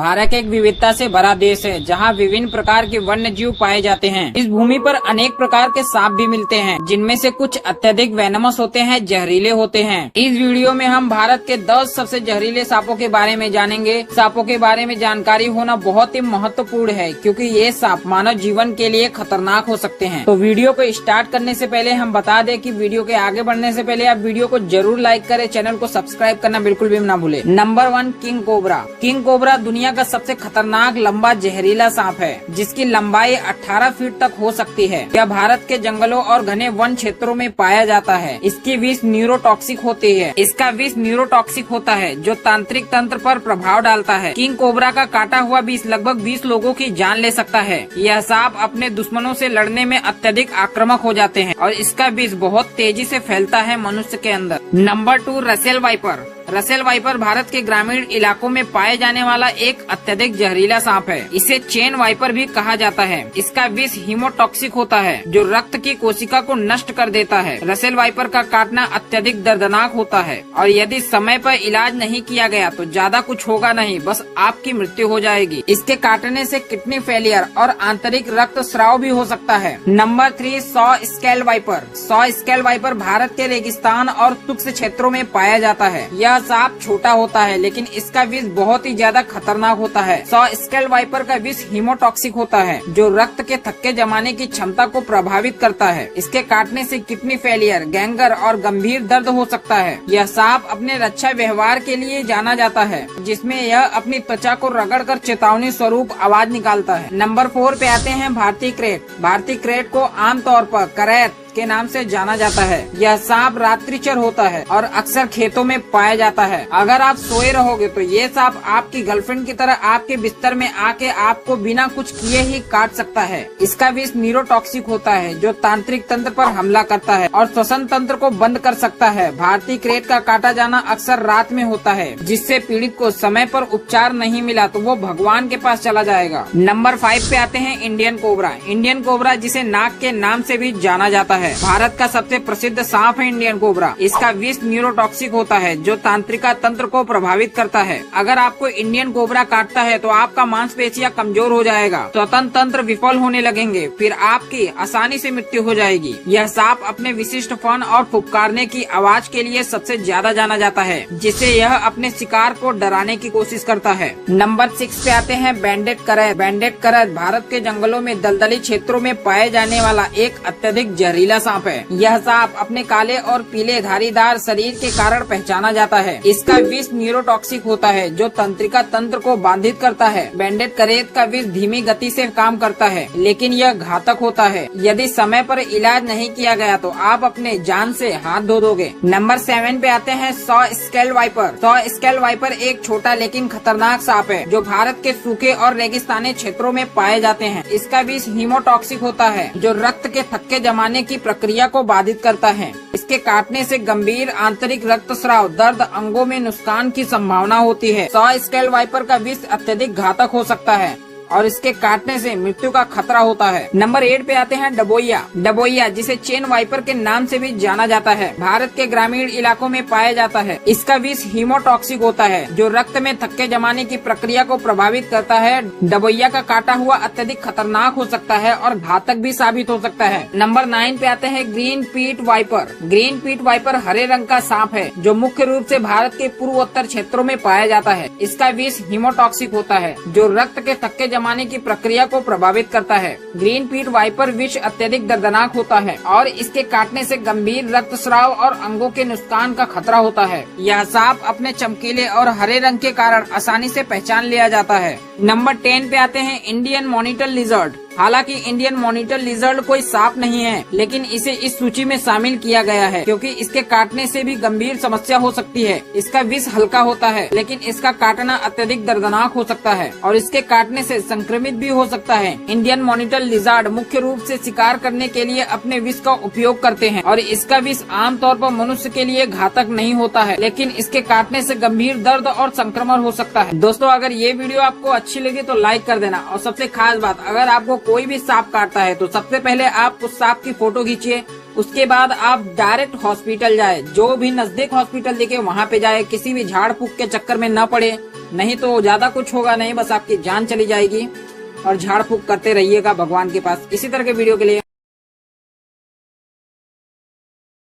भारत एक विविधता से भरा देश है जहां विभिन्न प्रकार के वन्य जीव पाए जाते हैं। इस भूमि पर अनेक प्रकार के सांप भी मिलते हैं, जिनमें से कुछ अत्यधिक वेनमस होते हैं, जहरीले होते हैं। इस वीडियो में हम भारत के 10 सबसे जहरीले सांपों के बारे में जानेंगे। सांपों के बारे में जानकारी होना बहुत ही महत्वपूर्ण है, क्योंकि ये सांप मानव जीवन के लिए खतरनाक हो सकते हैं। तो वीडियो को स्टार्ट करने से पहले हम बता दें कि वीडियो के आगे बढ़ने से पहले आप वीडियो को जरूर लाइक करें, चैनल को सब्सक्राइब करना बिल्कुल भी ना भूले। Number 1, king cobra. King cobra दुनिया का सबसे खतरनाक लंबा जहरीला सांप है, जिसकी लंबाई 18 फीट तक हो सकती है। यह भारत के जंगलों और घने वन क्षेत्रों में पाया जाता है। इसकी विष न्यूरोटॉक्सिक होती है। इसका विष न्यूरोटॉक्सिक होता है, जो तांत्रिक तंत्र पर प्रभाव डालता है। किंग कोबरा का काटा हुआ विष लगभग 20 लोगों की जान ले सकता है। यह सांप अपने दुश्मनों से लड़ने में अत्यधिक आक्रामक हो जाते हैं और इसका विष बहुत तेजी से फैलता है मनुष्य के अंदर। Number 2, Russell viper. Russell viper Bharat के ग्रामीण इलाकों में पाए जाने वाला एक अत्यधिक जहरीला सांप है। इसे चेन वाइपर भी कहा जाता है। इसका विष हीमोटॉक्सिक होता है, जो रक्त की कोशिका को नष्ट कर देता है। रसेल वाइपर का काटना अत्यधिक दर्दनाक होता है और यदि समय पर इलाज नहीं किया गया तो ज्यादा कुछ होगा नहीं, बस आपकी मृत्यु हो जाएगी। इसके काटने से किडनी फेलियर और आंतरिक रक्त स्राव भी हो सकता है। Number 3, saw scale viper. Saw scale viper Bharat के रेगिस्तान और शुष्क क्षेत्रों में पाया जाता है। यह सांप छोटा होता है, लेकिन इसका विष बहुत ही ज्यादा खतरनाक होता है। सॉ स्केल वाइपर का विष हीमोटॉक्सिक होता है, जो रक्त के थक्के जमाने की क्षमता को प्रभावित करता है। इसके काटने से किडनी फेलियर, गैंगर और गंभीर दर्द हो सकता है। यह सांप अपने रक्षा व्यवहार के लिए जाना जाता है, जिसमें यह अपनी त्वचा को रगड़कर चेतावनी स्वरूप आवाज निकालता है। नंबर 4 पे आते हैं भारतीय क्रेट। भारतीय क्रेट को आमतौर पर करैत के नाम से जाना जाता है। यह सांप रात्रिचर होता है और अक्सर खेतों में पाया जाता है। अगर आप सोए रहोगे तो ये सांप आपकी गर्लफ्रेंड की तरह आपके बिस्तर में आके आपको बिना कुछ किए ही काट सकता है। इसका विष न्यूरोटॉक्सिक होता है, जो तांत्रिक तंत्र पर हमला करता है और श्वसन तंत्र को बंद कर सकता है। भारतीय क्रेट का काटा जाना अक्सर रात में होता है, जिससे पीड़ित को समय पर उपचार नहीं मिला तो वो भगवान के पास चला जाएगा। नंबर 5 पे आते हैं इंडियन कोबरा। इंडियन कोबरा, जिसे नाग के नाम से भी जाना जाता है, भारत का सबसे प्रसिद्ध सांप है इंडियन कोबरा। इसका विष न्यूरोटॉक्सिक होता है, जो तांत्रिका तंत्र को प्रभावित करता है। अगर आपको इंडियन कोबरा काटता है तो आपका मांसपेशियां कमजोर हो जाएगा, श्वसन तंत्र विफल होने लगेंगे, फिर आपकी आसानी से मृत्यु हो जाएगी। यह सांप अपने विशिष्ट फन और फुफकारने की आवाज के लिए सबसे ज्यादा जाना जाता है, जिससे यह अपने शिकार को डराने की कोशिश करता है। नंबर 6 पे आते हैं बैंडेड करैत। बैंडेड करैत भारत के जंगलों में दलदली क्षेत्रों में पाए जाने वाला एक अत्यधिक जहरीला सांप है। यह सांप अपने काले और पीले धारीदार शरीर के कारण पहचाना जाता है। इसका विष न्यूरोटॉक्सिक होता है, जो तंत्रिका तंत्र को बाधित करता है। बैंडेड करैत का विष धीमी गति से काम करता है, लेकिन यह घातक होता है। यदि समय पर इलाज नहीं किया गया तो आप अपने जान से हाथ धो दोगे। नंबर 7 पे आते हैं saw scale viper. Saw scale viper एक छोटा लेकिन खतरनाक सांप है, जो भारत के सूखे और रेगिस्तानी क्षेत्रों में पाए जाते हैं। इसका विष हीमोटॉक्सिक होता है, जो रक्त के थक्के जमाने की प्रक्रिया को बाधित करता है। इसके काटने से गंभीर आंतरिक रक्तस्राव, दर्द, अंगों में नुकसान की संभावना होती है। सॉ स्केल वाइपर का विष अत्यधिक घातक हो सकता है और इसके काटने से मृत्यु का खतरा होता है। नंबर 8 पे आते हैं डबोइया। डबोइया, जिसे चेन वाइपर के नाम से भी जाना जाता है, भारत के ग्रामीण इलाकों में पाया जाता है। इसका विष हीमोटॉक्सिक होता है, जो रक्त में थक्के जमाने की प्रक्रिया को प्रभावित करता है। डबोइया का काटा हुआ अत्यधिक खतरनाक हो सकता है और घातक भी साबित हो सकता है। नंबर 9 पे आते हैं ग्रीन पीट वाइपर। ग्रीन पीट वाइपर हरे रंग का सांप है, जो मुख्य रूप से भारत के पूर्वोत्तर क्षेत्रों में पाया जाता है। इसका विष हीमोटॉक्सिक होता है, जो रक्त के थक्के जमाने की प्रक्रिया को प्रभावित करता है। ग्रीन पीट वाइपर विष अत्यधिक दर्दनाक होता है और इसके काटने से गंभीर रक्तस्राव और अंगों के नुकसान का खतरा होता है। यह सांप अपने चमकीले और हरे रंग के कारण आसानी से पहचान लिया जाता है। नंबर 10 पे आते हैं इंडियन मॉनिटर लिजर्ड। हालांकि इंडियन मॉनिटर लिजर्ड कोई सांप नहीं है, लेकिन इसे इस सूची में शामिल किया गया है क्योंकि इसके काटने से भी गंभीर समस्या हो सकती है। इसका विष हल्का होता है, लेकिन इसका काटना अत्यधिक दर्दनाक हो सकता है और इसके काटने से संक्रमित भी हो सकता है। इंडियन मॉनिटर लिजर्ड मुख्य रूप से शिकार करने के लिए अपने विष का उपयोग करते हैं और इसका विष आमतौर पर मनुष्य के लिए घातक नहीं होता है, लेकिन इसके काटने से गंभीर दर्द और संक्रमण हो सकता है। दोस्तों, अगर ये वीडियो आपको अच्छी लगी तो लाइक कर देना और सबसे खास बात, अगर आपको कोई भी सांप काटता है तो सबसे पहले आप उस सांप की फोटो खींचिए। उसके बाद आप डायरेक्ट हॉस्पिटल जाए, जो भी नजदीक हॉस्पिटल दिखे वहाँ पे जाए, किसी भी झाड़ फूक के चक्कर में न पड़े, नहीं तो ज्यादा कुछ होगा नहीं, बस आपकी जान चली जाएगी। और झाड़ फूक करते रहिएगा भगवान के पास। इसी तरह के वीडियो के लिए